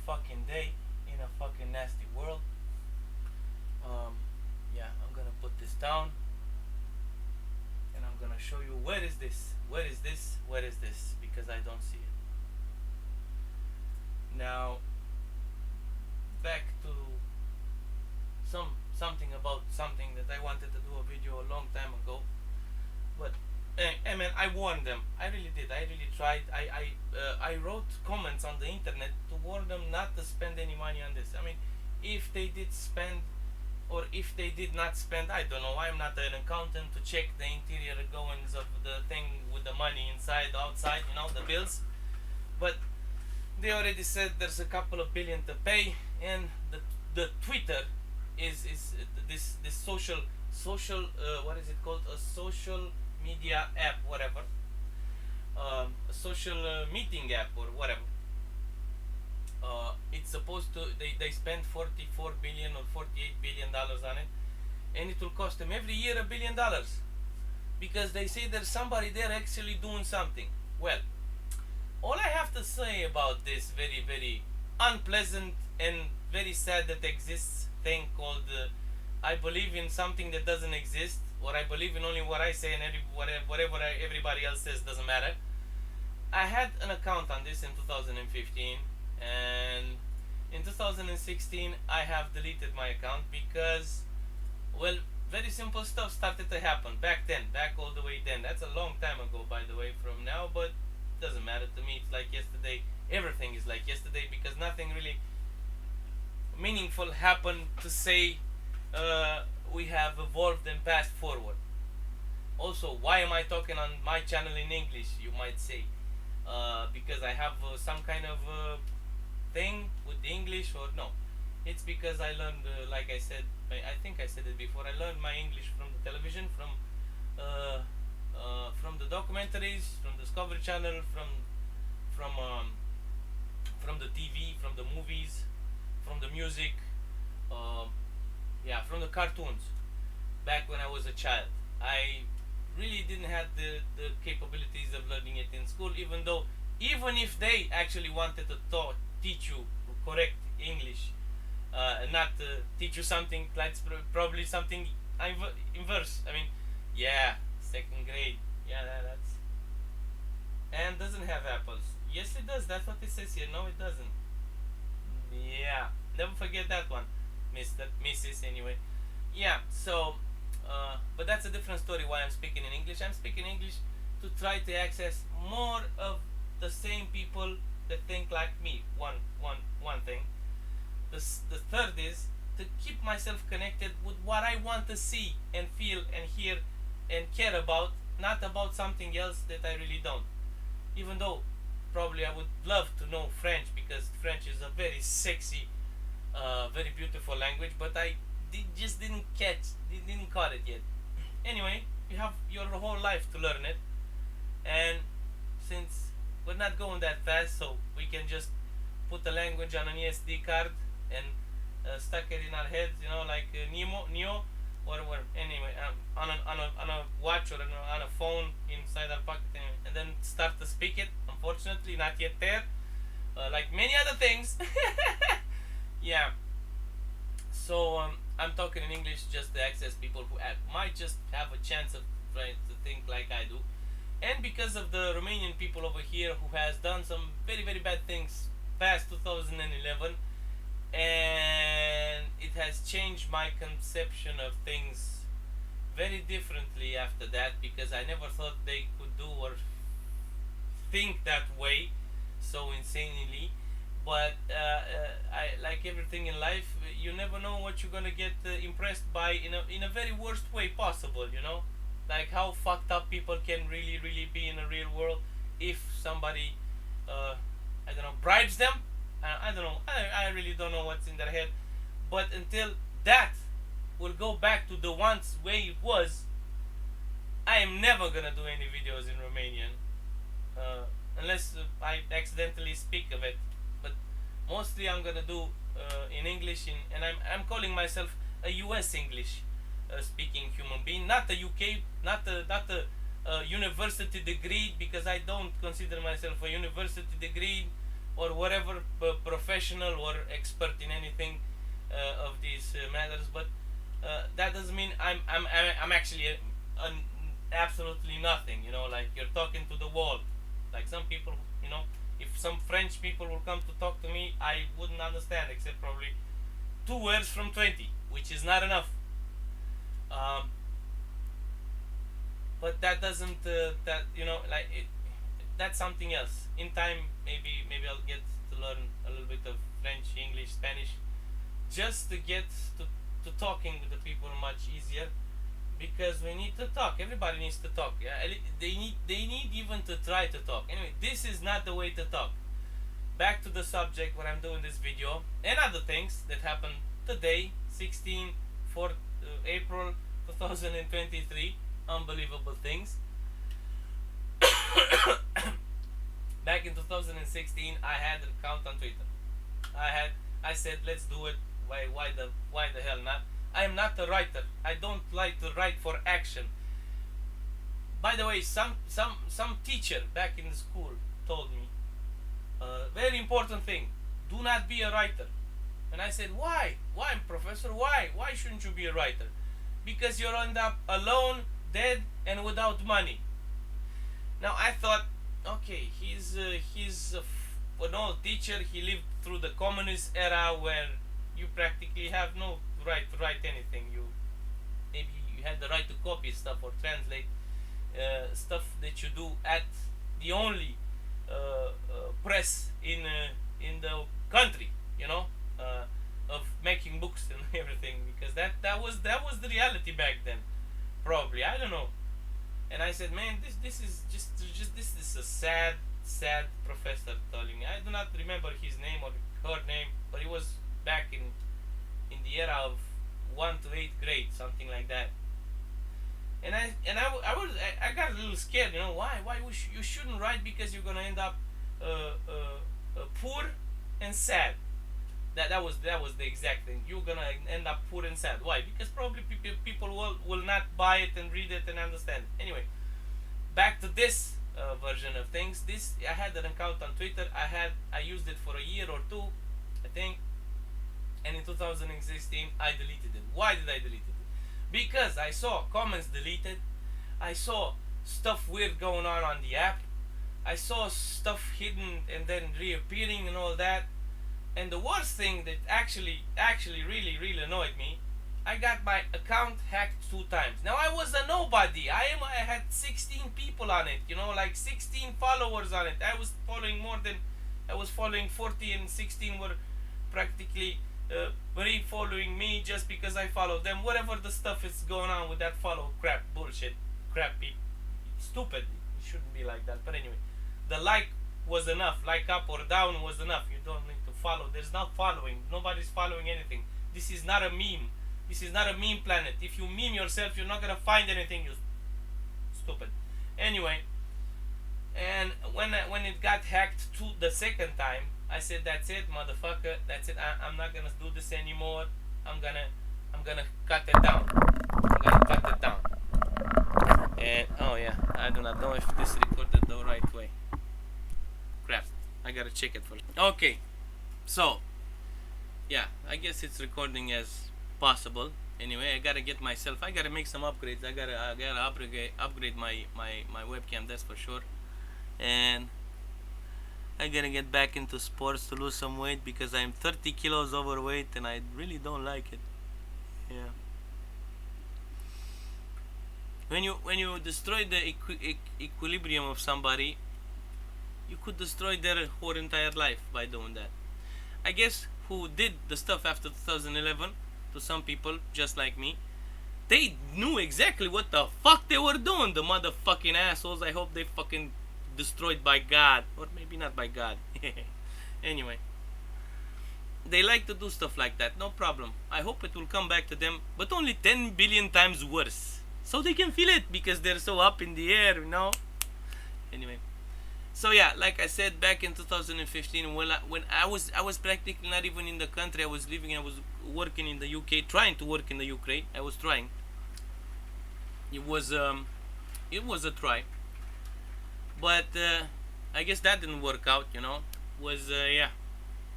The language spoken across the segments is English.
fucking day in a fucking nasty world. Yeah, I'm gonna put this down and I'm gonna show you where is this, where is this, where is this, because I don't see it. Now, back to something about something that I wanted to do a video a long time ago, but I mean, I warned them. I really did. I really tried. I wrote comments on the internet to warn them not to spend any money on this. I mean, if they did spend, or if they did not spend, I don't know. I'm not an accountant to check the interior goings of the thing with the money inside, outside, you know, the bills. But they already said there's a couple of billion to pay, and the Twitter is this social what is it called, a social media app, whatever, a social meeting app or whatever. It's supposed to, they spend 44 billion or 48 billion dollars on it, and it will cost them every year $1 billion, because they say there's somebody there actually doing something. Well, all I have to say about this very, very unpleasant and very sad that exists thing called I believe in something that doesn't exist, or I believe in only what I say, and whatever everybody else says doesn't matter. I had an account on this in 2015, and in 2016 I have deleted my account because, well, very simple stuff started to happen back then, back all the way then. That's a long time ago, by the way, from now, but it doesn't matter to me. It's like yesterday. Everything is like yesterday, because nothing really meaningful happened to say we have evolved and passed forward. Also, why am I talking on my channel in English, you might say? Because I have some kind of thing with the English, or no? It's because I learned, like I said, I think I said it before, I learned my English from the television, from the documentaries, from the Discovery Channel, from the TV, from the movies, from the music, yeah, from the cartoons. Back when I was a child, I really didn't have the capabilities of learning it in school, even if they actually wanted to teach you correct English, and not teach you something like probably something inverse. I mean, yeah, second grade, yeah, that's, and doesn't have apples. Yes, it does. That's what it says here. No, it doesn't. Yeah, never forget that one, Mr. Mrs. Anyway. Yeah, so, but that's a different story why I'm speaking in English. I'm speaking English to try to access more of the same people that think like me. One thing. The third is to keep myself connected with what I want to see and feel and hear and care about, not about something else that I really don't. Even though probably I would love to know French, because French is a very sexy, very beautiful language, but I just didn't caught it yet. Anyway, you have your whole life to learn it, and since we're not going that fast, so we can just put the language on an SD card and stuck it in our heads, you know, like Neo, or anyway, on a watch, or on a phone inside our pocket, and then start to speak it. Unfortunately, not yet there, like many other things. Yeah, so I'm talking in English just to access people who might just have a chance of trying to think like I do, and because of the Romanian people over here who has done some very, very bad things past 2011, and it has changed my conception of things very differently after that, because I never thought they could do or think that way so insanely. But I, like everything in life, you never know what you're gonna get impressed by in a very worst way possible, you know, like how fucked up people can really, really be in a real world if somebody I don't know, bribes them. I don't know, I really don't know what's in their head, but until that will go back to the once way it was, I am never gonna do any videos in Romanian, unless I accidentally speak of it. But mostly I'm gonna do in English, and I'm calling myself a US English speaking human being, not a UK, not a university degree, because I don't consider myself a university degree or whatever professional or expert in anything of these matters, but that doesn't mean I'm actually absolutely nothing. You know, like you're talking to the wall. Like some people, you know, if some French people will come to talk to me, I wouldn't understand except probably 2 words from 20, which is not enough. Um, but that doesn't that you know like it, that's something else. In time, maybe I'll get to learn a little bit of French, English, Spanish, just to get to talking with the people much easier, because we need to talk. Everybody needs to talk. Yeah, they need even to try to talk. Anyway, this is not the way to talk. Back to the subject when I'm doing this video and other things that happened today, 16 4 April 2023. Unbelievable things. Back in 2016, I had an account on Twitter. I said let's do it. Why the hell not? I am not a writer. I don't like to write for action. By the way, some teacher back in the school told me very important thing: do not be a writer. And I said, why? Why, professor? Why? Why shouldn't you be a writer? Because you'll end up alone, dead, and without money. Now I thought, okay, he's an old teacher. He lived through the communist era where you practically have no right to write anything. Maybe you had the right to copy stuff or translate stuff that you do at the only press in the country, you know, of making books and everything, because that was the reality back then, probably, I don't know. And I said, man, this is just this is a sad professor telling me. I do not remember his name or her name, but it was back in the era of 1 to 8th grade, something like that. And I got a little scared, you know. Why you shouldn't write, because you're gonna end up poor and sad. That was the exact thing. You're gonna end up poor and sad. Why? Because probably people will not buy it and read it and understand it. Anyway, back to this version of things. I had an account on Twitter. I used it for a year or two, I think. And in 2016, I deleted it. Why did I delete it? Because I saw comments deleted. I saw stuff weird going on the app. I saw stuff hidden and then reappearing and all that. And the worst thing that actually really annoyed me, I got my account hacked 2 times. Now I was a nobody. I had 16 people on it, you know, like 16 followers on it. I was following 40, and 16 were practically re-following me just because I followed them. Whatever the stuff is going on with that follow crap, bullshit, crappy, stupid. It shouldn't be like that. But anyway, the like was enough. Like up or down was enough. You don't need to follow. There's no following. Nobody's following anything. This is not a meme. This is not a meme planet. If you meme yourself, you're not gonna find anything. You stupid. Anyway, and when it got hacked the second time, I said, that's it, motherfucker. That's it. I'm not gonna do this anymore. I'm gonna cut it down. I'm gonna cut it down. And oh yeah, I do not know if this recorded the right way. Crap. I gotta check it first. Okay. So yeah, I guess it's recording as possible. Anyway, I gotta make some upgrades. I gotta upgrade my webcam, that's for sure. And I gotta get back into sports to lose some weight, because I'm 30 kilos overweight and I really don't like it. Yeah. When you destroy the equilibrium of somebody, you could destroy their whole entire life by doing that. I guess who did the stuff after 2011, to some people just like me, they knew exactly what the fuck they were doing. The motherfucking assholes. I hope they fucking destroyed by God, or maybe not by God. Anyway, they like to do stuff like that. No problem. I hope it will come back to them, but only 10 billion times worse, so they can feel it, because they're so up in the air, you know. Anyway, so yeah, like I said, back in 2015, when I was practically not even in the country. I was working in the UK, trying to work in the UK. I was trying. It was a try. But I guess that didn't work out, you know. was yeah,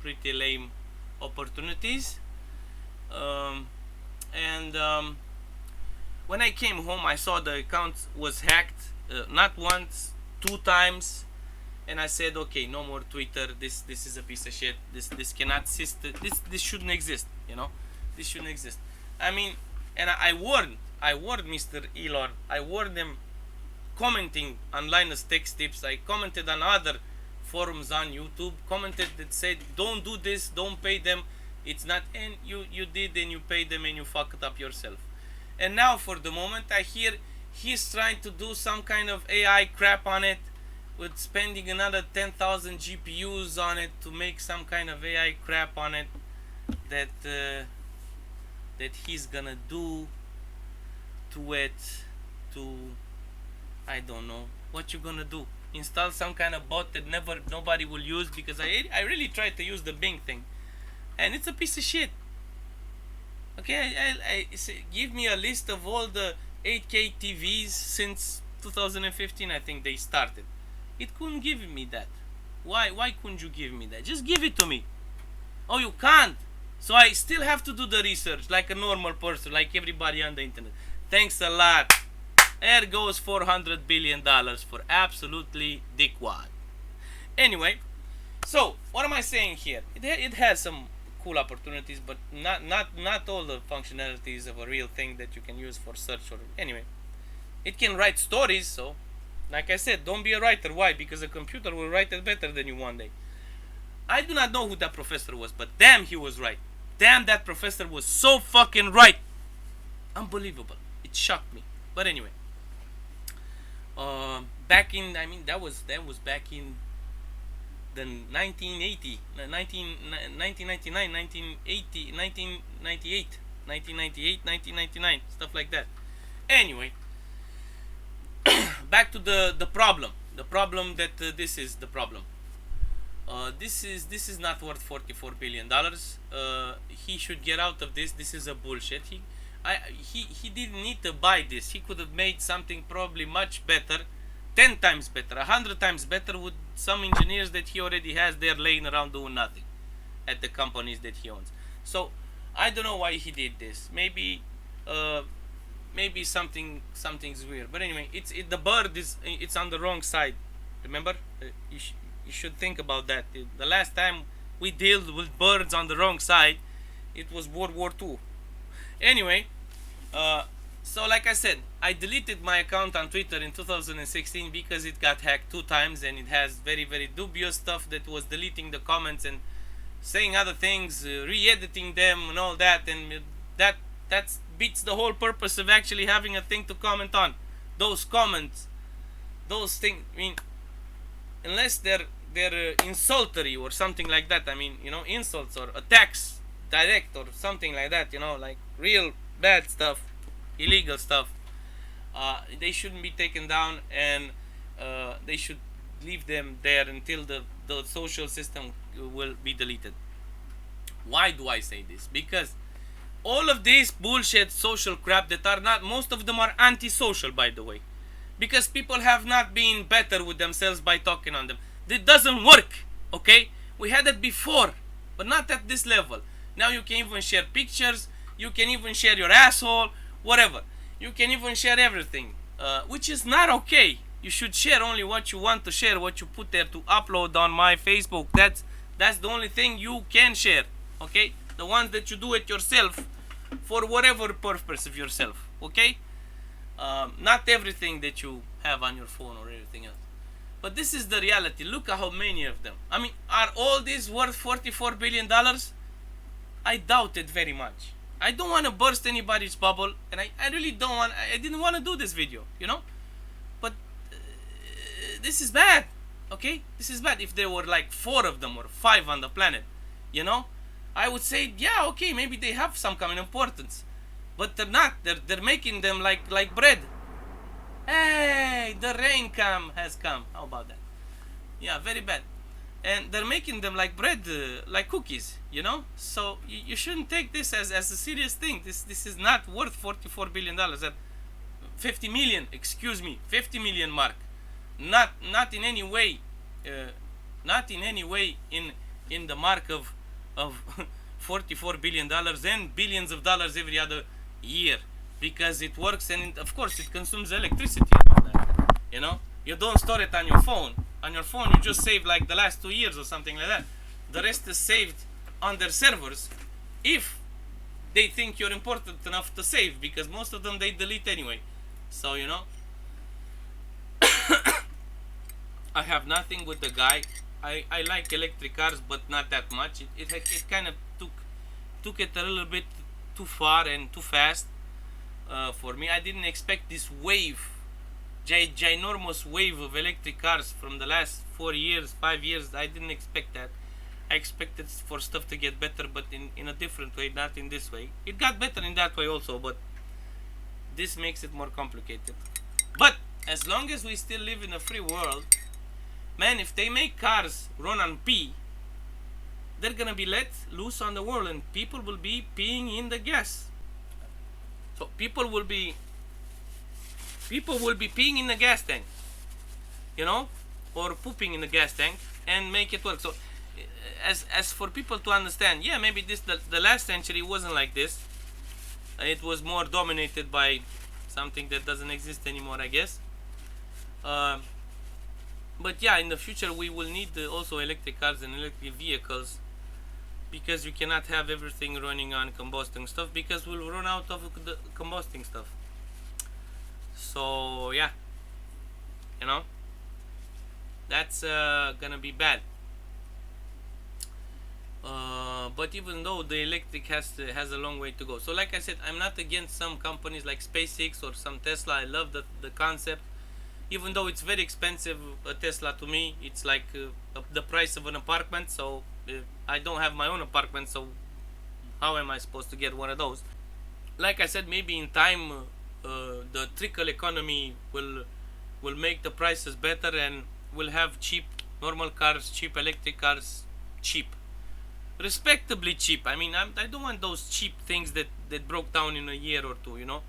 pretty lame opportunities. And when I came home, I saw the account was hacked, not once, 2 times, and I said, okay, no more Twitter. This is a piece of shit. This cannot exist. This shouldn't exist. You know, this shouldn't exist. I mean, and I warned Mr. Elon. I warned him, commenting on Linus Tech Tips. I commented on other forums on YouTube. Commented that said, don't do this. Don't pay them. It's not. And you did, and you paid them, and you fucked it up yourself. And now, for the moment, I hear he's trying to do some kind of AI crap on it, with spending another 10,000 GPUs on it to make some kind of AI crap on it that that he's gonna do to it. To, I don't know what you gonna do. Install some kind of bot that nobody will use, because I really tried to use the Bing thing, and it's a piece of shit. Okay, I give me a list of all the 8K TVs since 2015. I think they started. It couldn't give me that. Why couldn't you give me that? Just give it to me. Oh, you can't. So I still have to do the research like a normal person, like everybody on the internet. Thanks a lot. There goes $400 billion for absolutely dickwad. Anyway, so what am I saying here? It has some cool opportunities, but not all the functionalities of a real thing that you can use for search. Or anyway, it can write stories. So, like I said, don't be a writer. Why? Because a computer will write it better than you one day. I do not know who that professor was, but damn, he was right. Damn, that professor was so fucking right. Unbelievable. It shocked me. But anyway, back in, I mean, that was back in the 1980, 1999, 1980, 1998, 1998, 1999, stuff like that. Anyway, back to the problem. The problem that this is the problem. This is not worth $44 billion. He should get out of this. This is a bullshit. He didn't need to buy this. He could have made something probably much better, 10 times better, 100 times better, with some engineers that he already has there laying around doing nothing at the companies that he owns. So I don't know why he did this. Maybe something's weird. But anyway, the bird it's on the wrong side. Remember, you should think about that. The last time we dealt with birds on the wrong side, it was World War II. Anyway, so like I said, I deleted my account on Twitter in 2016 because it got hacked 2 times, and it has very, very dubious stuff that was deleting the comments and saying other things, re-editing them and all that, and that beats the whole purpose of actually having a thing to comment on. Those comments, those things, I mean, unless they're insultory or something like that. I mean, you know, insults or attacks direct or something like that, you know, like real bad stuff, illegal stuff, they shouldn't be taken down, and they should leave them there until the social system will be deleted. Why do I say this? Because all of these bullshit social crap that are not, most of them are antisocial, by the way, because people have not been better with themselves by talking on them. It doesn't work. Okay, we had it before, but not at this level. Now you can even share pictures, you can even share your asshole, whatever. You can even share everything, which is not okay. You should share only what you want to share, what you put there to upload on my Facebook. That's the only thing you can share, okay? The ones that you do it yourself for whatever purpose of yourself, okay? Not everything that you have on your phone or everything else. But this is the reality. Look at how many of them. I mean, are all these worth $44 billion? I doubt it very much. I don't want to burst anybody's bubble, and I really don't want, I didn't want to do this video, you know? But this is bad, okay? This is bad. If there were like 4 of them or 5 on the planet, you know, I would say, yeah, okay, maybe they have some kind of importance. But they're not. They're making them like bread. Hey, the rain has come. How about that? Yeah, very bad. And they're making them like bread, like cookies, you know? So you shouldn't take this as a serious thing. This is not worth $44 billion. At 50 million, excuse me, 50 million mark. Not in any way not in any way in the mark of $44 billion and billions of dollars every other year, because it works, and of course it consumes electricity and all that. You know, you don't store it on your phone. On your phone, you just save like the last 2 years or something like that. The rest is saved on their servers, if they think you're important enough to save, because most of them they delete anyway. So you know, I have nothing with the guy. I like electric cars, but not that much. It kind of took it a little bit too far and too fast for me. I didn't expect this wave, ginormous wave of electric cars from the last 4 years, 5 years. I didn't expect that. I expected for stuff to get better, but in a different way, not in this way. It got better in that way also, but this makes it more complicated. But as long as we still live in a free world, man, if they make cars run on P, they're gonna be let loose on the world, and people will be peeing in the gas. So people will be peeing in the gas tank, you know, or pooping in the gas tank, and make it work. So as for people to understand, yeah, maybe the last century wasn't like this. It was more dominated by something that doesn't exist anymore, I guess. But yeah, in the future we will need also electric cars and electric vehicles, because you cannot have everything running on combusting stuff, because we'll run out of the combusting stuff. So yeah, you know, that's gonna be bad. But even though the electric has a long way to go, so like I said, I'm not against some companies like SpaceX or some Tesla. I love the concept, even though it's very expensive. A Tesla to me, it's like the price of an apartment. So I don't have my own apartment, so how am I supposed to get one of those? Like I said, maybe in time the trickle economy will make the prices better, and we'll have cheap normal cars, cheap electric cars, cheap, respectably cheap. I mean, I don't want those cheap things that broke down in a year or two, you know.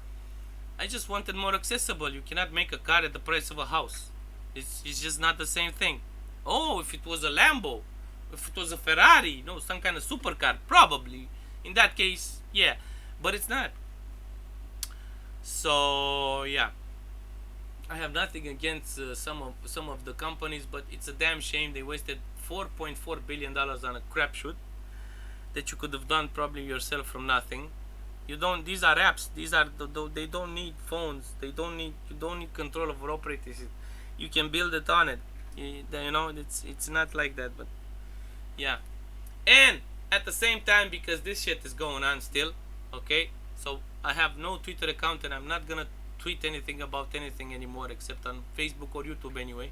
I just wanted more accessible. You cannot make a car at the price of a house. It's just not the same thing. Oh, if it was a Lambo, if it was a Ferrari, you know, some kind of supercar, probably. In that case, yeah, but it's not. So yeah, I have nothing against some of the companies, but it's a damn shame they wasted $4.4 billion on a crapshoot that you could have done probably yourself from nothing. You don't. These are apps. They don't need phones. You don't need control over operating system. You can build it on it. You know, it's not like that. But yeah, and at the same time, because this shit is going on still, okay. So I have no Twitter account, and I'm not gonna tweet anything about anything anymore, except on Facebook or YouTube anyway.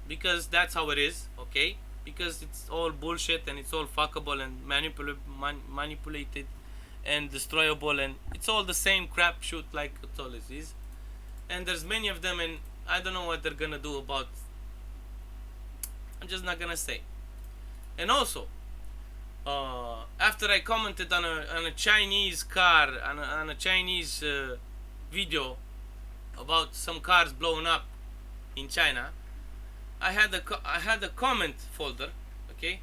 Because that's how it is, okay. Because it's all bullshit, and it's all fuckable and manipulated and destroyable, and it's all the same crap shoot like it always is. And there's many of them, and I don't know what they're gonna do about. I'm just not gonna say. And also, after I commented on a Chinese car, on a Chinese video about some cars blowing up in China, I had a comment folder, okay,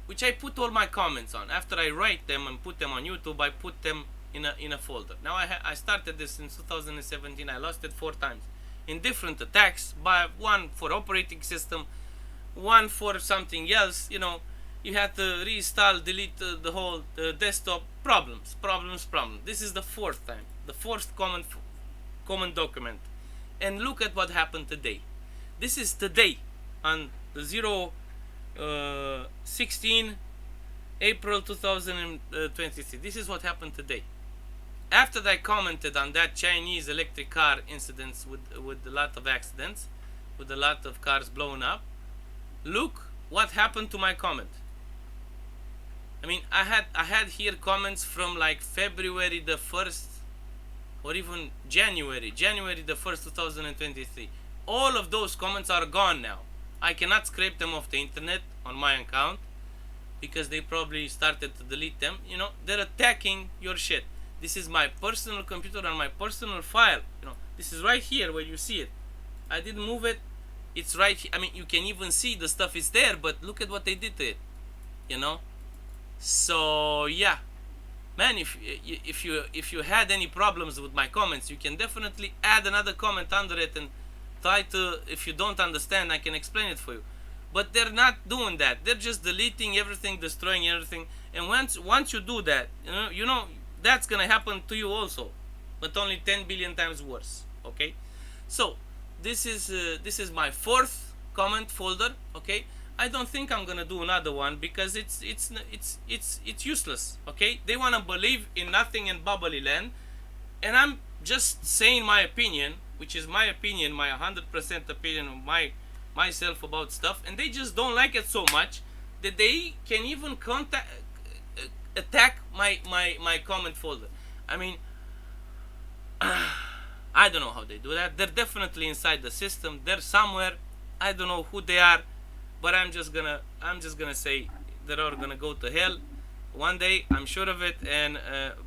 which I put all my comments on. After I write them and put them on YouTube, I put them in a folder. Now I started this in 2017. I lost it 4 times in different attacks. By one for operating system, one for something else. You know, you had to reinstall, delete the whole desktop. Problems. This is the 4th time, the 4th common document. And look at what happened today. This is today, on the 16 April 2023. This is what happened today. After I commented on that Chinese electric car incidents with a lot of accidents, with a lot of cars blowing up, look what happened to my comment. I mean, I had here comments from like February the 1st, or even January the 1st, 2023. All of those comments are gone now. I cannot scrape them off the internet on my account, because they probably started to delete them. You know, they're attacking your shit. This is my personal computer on my personal file. You know, this is right here where you see it. I didn't move it. It's right. I mean, you can even see the stuff is there, but look at what they did to it. You know. So yeah, man. If you had any problems with my comments, you can definitely add another comment under it and try to. If you don't understand, I can explain it for you. But they're not doing that. They're just deleting everything, destroying everything. And once you do that, you know that's gonna happen to you also, but only 10 billion times worse. Okay, so this is my fourth comment folder. Okay, I don't think I'm gonna do another one because it's useless. Okay, they wanna believe in nothing and bubbly land, and I'm just saying my opinion, which is my opinion, my 100% opinion of myself about stuff, and they just don't like it so much that they can even attack my comment folder. I mean, I don't know how they do that. They're definitely inside the system. They're somewhere. I don't know who they are, but I'm just gonna say they're all gonna go to hell one day. I'm sure of it. And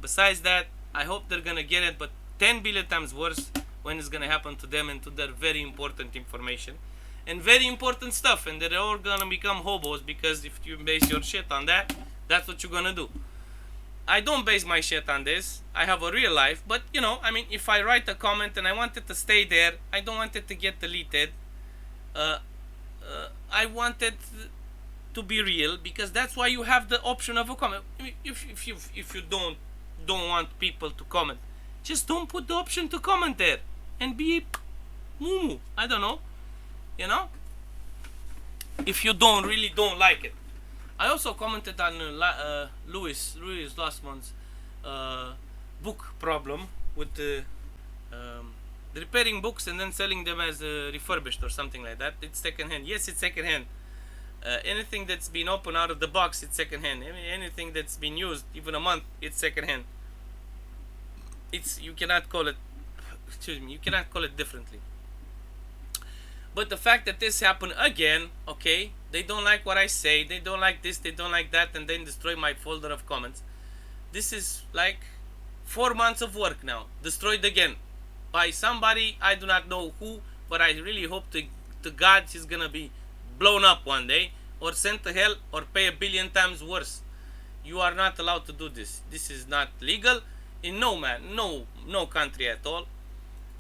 besides that, I hope they're gonna get it, but 10 billion times worse when it's gonna happen to them and to their very important information and very important stuff. And they're all gonna become hobos because if you base your shit on that, that's what you're gonna do. I don't base my shit on this. I have a real life, but you know, I mean, if I write a comment and I want it to stay there, I don't want it to get deleted. I want it to be real because that's why you have the option of a comment. If you don't want people to comment, just don't put the option to comment there and be moo. I don't know, you know. If you really don't like it. I also commented on Louis last month's book problem with the repairing books and then selling them as refurbished or something like that. It's secondhand. Yes, it's secondhand. Anything that's been opened out of the box, it's secondhand. Anything that's been used even a month, it's secondhand. You cannot call it. Excuse me. You cannot call it differently. But the fact that this happened again, okay, they don't like what I say, they don't like this, they don't like that, and then destroy my folder of comments. This is like 4 months of work now, destroyed again by somebody, I do not know who, but I really hope to God she's gonna be blown up one day, or sent to hell, or pay 1 billion times worse. You are not allowed to do this. This is not legal in no country at all.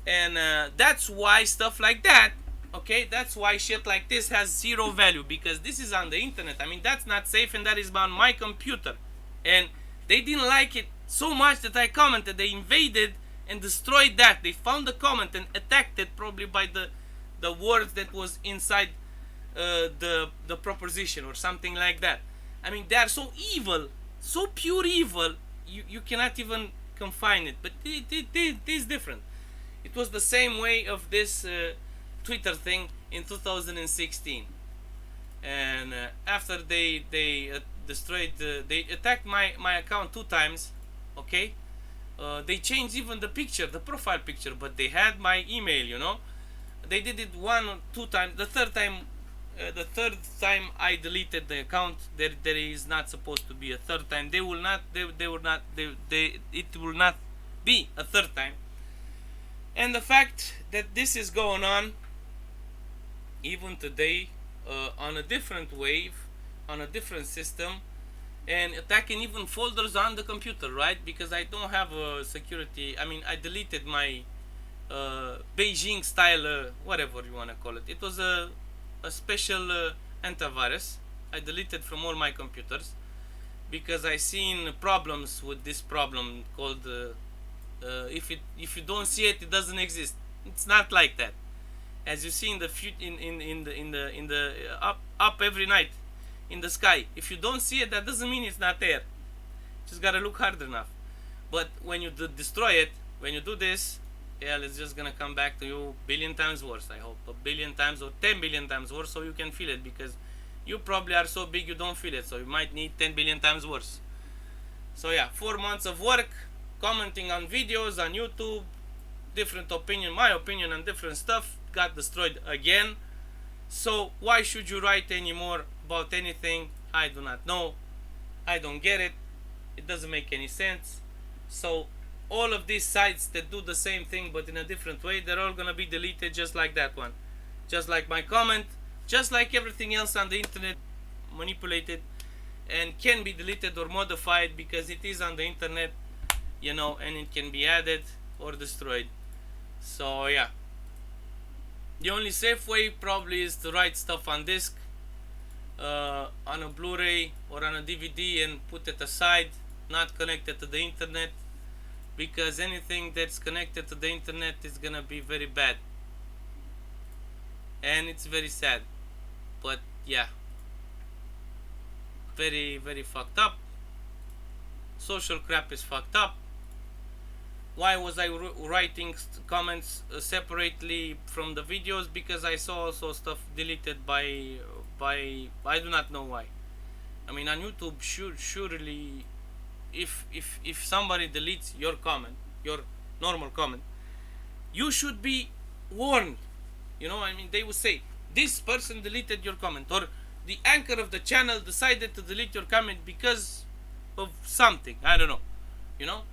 And that's why stuff like that, okay, that's why shit like this has zero value, because this is on the internet. I mean, that's not safe, and that is on my computer. And they didn't like it so much that I commented. They invaded and destroyed that. They found the comment and attacked it, probably by the word that was inside the proposition or something like that. I mean, they are so evil, so pure evil, you cannot even confine it. But it is different. It was the same way of this Twitter thing in 2016, and after they destroyed, they attacked my account 2 times. Okay, they changed even the picture, the profile picture, but they had my email. You know, they did it 1 or 2 times. The third time I deleted the account. There is not supposed to be a third time. It will not be a third time. And the fact that this is going on even today, on a different wave, on a different system, and attacking even folders on the computer, right? Because I don't have a security. I mean, I deleted my Beijing style, whatever you want to call it. It was a special antivirus. I deleted from all my computers because I seen problems with this problem called if you don't see it, it doesn't exist. It's not like that. As you see in the up every night in the sky, if you don't see it, that doesn't mean it's not there. Just gotta look hard enough. But when you destroy it, when you do this, yeah, it's just gonna come back to you 1 billion times worse. I hope 1 billion times or 10 billion times worse, so you can feel it, because you probably are so big you don't feel it, so you might need 10 billion times worse. So yeah, 4 months of work, commenting on videos on YouTube, different opinion, my opinion on different stuff, got destroyed again. So why should you write anymore about anything? I do not know. I don't get it. It doesn't make any sense. So all of these sites that do the same thing but in a different way, they're all gonna be deleted just like that one. just like my comment, just like everything else on the internet, manipulated and can be deleted or modified because it is on the internet, you know, and it can be added or destroyed. So yeah, the only safe way probably is to write stuff on disk, on a Blu-ray or on a DVD, and put it aside, not connected to the internet, because anything that's connected to the internet is gonna be very bad, and it's very sad. But yeah, very, very fucked up. Social crap is fucked up. Why was I writing comments separately from the videos? Because I saw also stuff deleted by I do not know why. I mean, on YouTube, surely if somebody deletes your comment, your normal comment, you should be warned. You know, I mean, they would say this person deleted your comment, or the anchor of the channel decided to delete your comment because of something, I don't know, you know.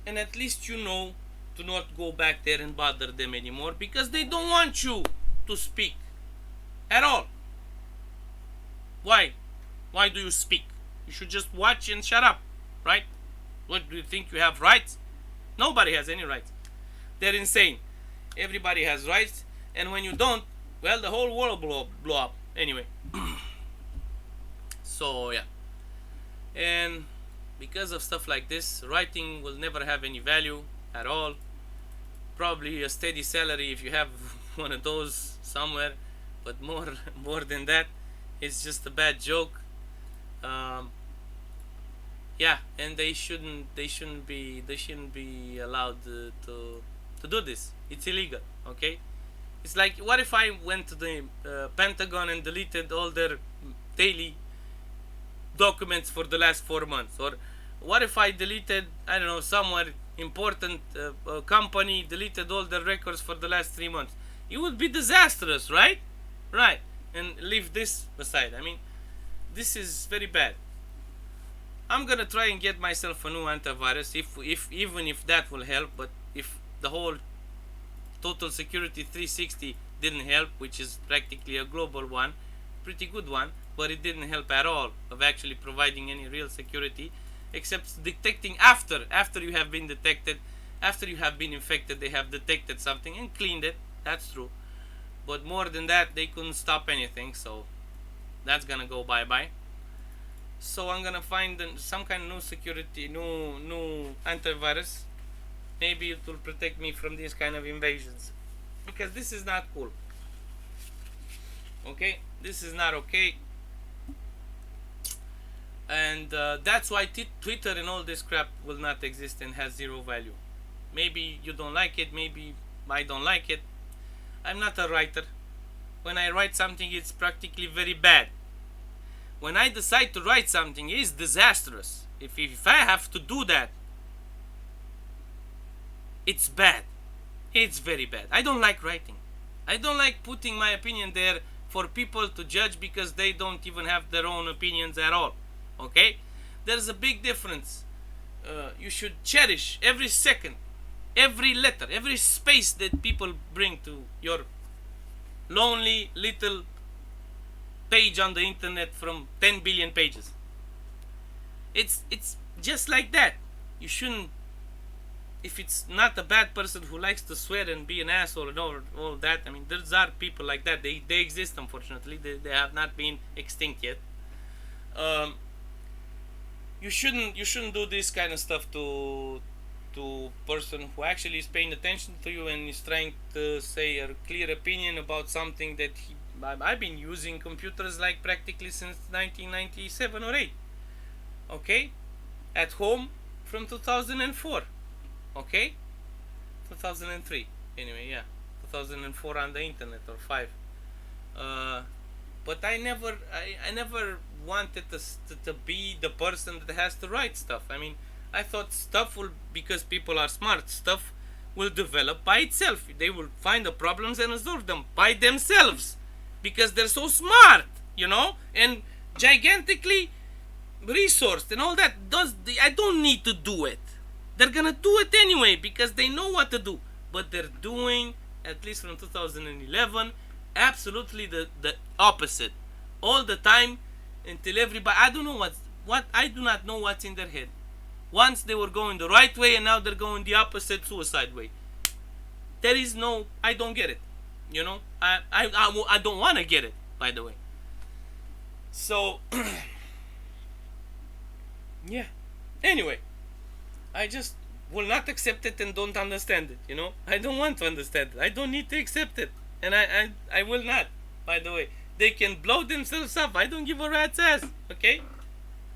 And at least you know to not go back there and bother them anymore, because they don't want you to speak at all. Why do you speak? You should just watch and shut up, right? What, do you think you have rights? Nobody has any rights. They're insane. Everybody has rights, and when you don't, well, the whole world blow up anyway. So yeah, and because of stuff like this, writing will never have any value at all. Probably a steady salary if you have one of those somewhere, but more than that, it's just a bad joke. Yeah, and they shouldn't be allowed to do this. It's illegal. Okay, it's like, what if I went to the Pentagon and deleted all their daily documents for the last 4 months? Or what if I deleted, I don't know, somewhere important company deleted all their records for the last 3 months? It would be disastrous, right? Right. And leave this aside. I mean, this is very bad. I'm gonna try and get myself a new antivirus, even if that will help. But if the whole Total Security 360 didn't help, which is practically a global one, pretty good one, but it didn't help at all of actually providing any real security, except detecting after you have been detected, after you have been infected. They have detected something and cleaned it. That's true, but more than that, they couldn't stop anything. So that's gonna go bye-bye. So I'm gonna find some kind of new security, new antivirus. Maybe it will protect me from these kind of invasions, because this is not cool. Okay, this is not okay. And that's why Twitter and all this crap will not exist and has zero value. Maybe you don't like it, maybe I don't like it. I'm not a writer. When I write something, it's practically very bad. When I decide to write something, it's disastrous. If I have to do that, it's bad. It's very bad. I don't like writing. I don't like putting my opinion there for people to judge, because they don't even have their own opinions at all. Okay? There's a big difference. You should cherish every second, every letter, every space that people bring to your lonely little page on the internet from 10 billion pages. It's just like that. You shouldn't, if it's not a bad person who likes to swear and be an asshole and all that. I mean, there are people like that. They exist, unfortunately. They have not been extinct yet. You shouldn't do this kind of stuff to person who actually is paying attention to you and is trying to say a clear opinion about something that I've been using computers like practically since 1997 or 8. Okay, at home from 2004. Okay, 2003. Anyway, yeah, 2004 on the internet, or 5. But I never wanted to be the person that has to write stuff. I mean, I thought stuff will, because people are smart, stuff will develop by itself. They will find the problems and resolve them by themselves, because they're so smart, you know, and gigantically resourced and all that. I don't need to do it. They're gonna do it anyway because they know what to do. But they're doing, at least from 2011, absolutely the opposite all the time, until everybody, I don't know what I do not know what's in their head. Once they were going the right way and now they're going the opposite suicide way. There is no, I don't get it. You know, I don't want to get it, by the way. So yeah. Anyway, I just will not accept it and don't understand it. You know, I don't want to understand it. I don't need to accept it, and I will not. By the way, they can blow themselves up. I don't give a rat's ass. Okay,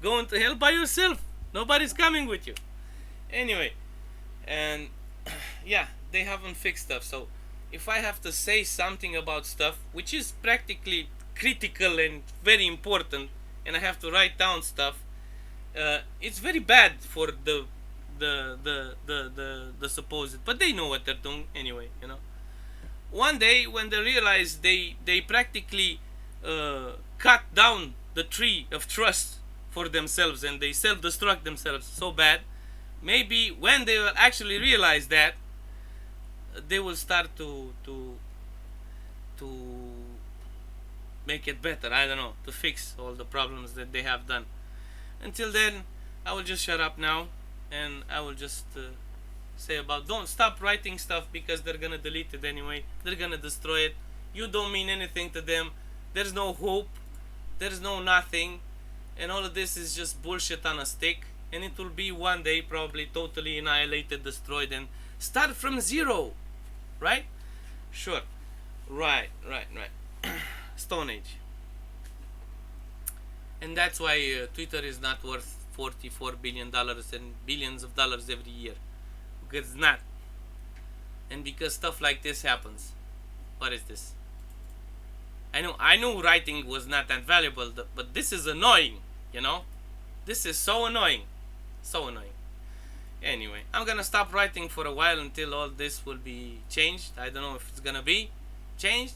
go into hell by yourself. Nobody's coming with you. Anyway, and yeah, they haven't fixed stuff. So if I have to say something about stuff which is practically critical and very important, and I have to write down stuff, it's very bad for the supposed, but they know what they're doing anyway. You know, one day when they realize they practically cut down the tree of trust for themselves and they self-destruct themselves so bad, maybe when they will actually realize that, they will start to make it better. I don't know, to fix all the problems that they have done. Until then, I will just shut up now, and I will just say about, don't stop writing stuff, because they're gonna delete it anyway. They're gonna destroy it. You don't mean anything to them. There's no hope. There's no nothing, and all of this is just bullshit on a stick. And it will be one day probably totally annihilated, destroyed, and start from zero, right? Sure. Right. Stone Age. And that's why Twitter is not worth $44 billion and billions of dollars every year, because it's not. And because stuff like this happens. What is this? I know writing was not that valuable, but this is annoying, you know? This is so annoying. So annoying. Anyway, I'm gonna stop writing for a while until all this will be changed. I don't know if it's gonna be changed.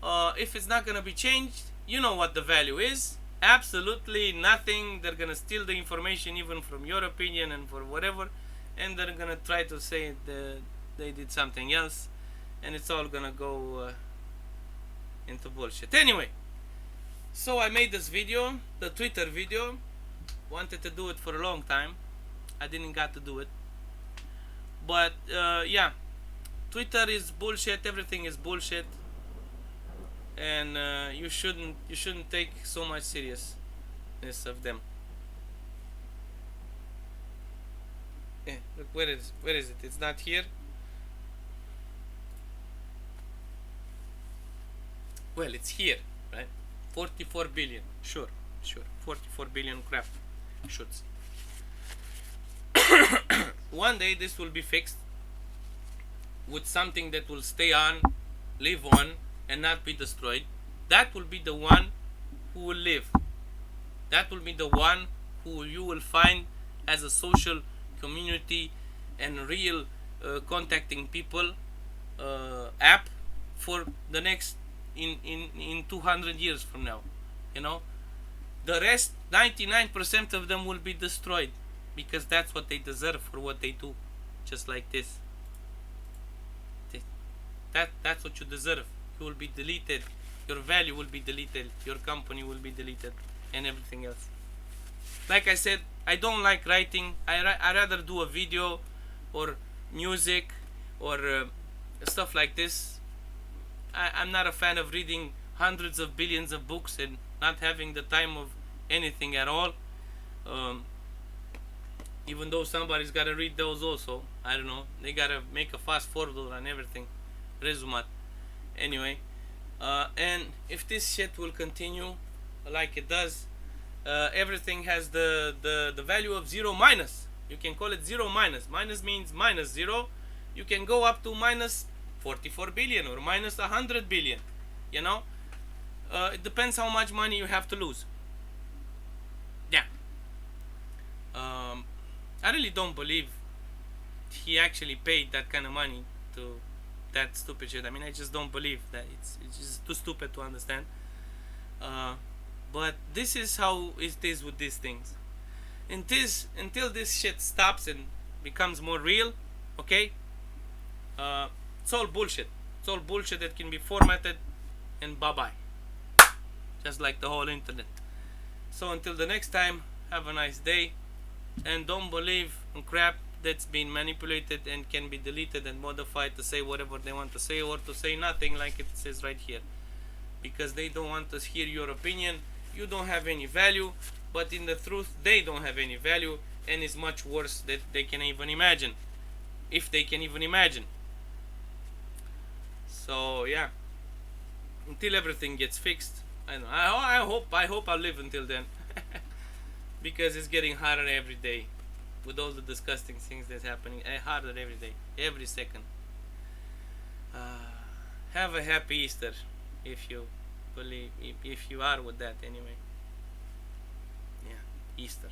If it's not gonna be changed, you know what the value is. Absolutely nothing. They're gonna steal the information even from your opinion and for whatever, and they're gonna try to say that they did something else, and it's all gonna go into bullshit. Anyway, so I made this video, the Twitter video. Wanted to do it for a long time. I didn't got to do it, but yeah, Twitter is bullshit. Everything is bullshit, and you shouldn't take so much seriousness of them. Look, where is it? It's not here. Well, it's here, right? 44 billion. Sure. 44 billion crap. Shoots. One day this will be fixed with something that will stay on, live on, and not be destroyed. That will be the one who will live. That will be the one who you will find as a social community and real contacting people app for the next in 200 years from now. You know, the rest, 99% of them will be destroyed, because that's what they deserve for what they do. Just like this. That's what you deserve. You will be deleted. Your value will be deleted. Your company will be deleted, and everything else. Like I said, I don't like writing. I rather do a video or music or stuff like this. I'm not a fan of reading hundreds of billions of books and not having the time of anything at all. Even though somebody's gotta read those also. I don't know. They gotta make a fast forward on everything. Resumat. Anyway, and if this shit will continue like it does, everything has the value of 0 minus. You can call it 0 minus. Minus means minus 0. You can go up to minus 44 billion or minus 100 billion. You know, it depends how much money you have to lose. Yeah. I really don't believe he actually paid that kind of money to that stupid shit. I mean, I just don't believe that. It's just too stupid to understand. But this is how it is with these things. Until this shit stops and becomes more real, okay? It's all bullshit. It's all bullshit that can be formatted and bye-bye. Just like the whole internet. So until the next time, have a nice day, and don't believe in crap that's been manipulated and can be deleted and modified to say whatever they want to say, or to say nothing like it says right here, because they don't want to hear your opinion. You don't have any value, but in the truth they don't have any value, and it's much worse that they can even imagine, if they can even imagine. So yeah, until everything gets fixed, I hope I'll live until then. Because it's getting harder every day with all the disgusting things that's happening. Harder every day, every second. Have a happy Easter, if you believe, if you are with that anyway. Yeah, Easter.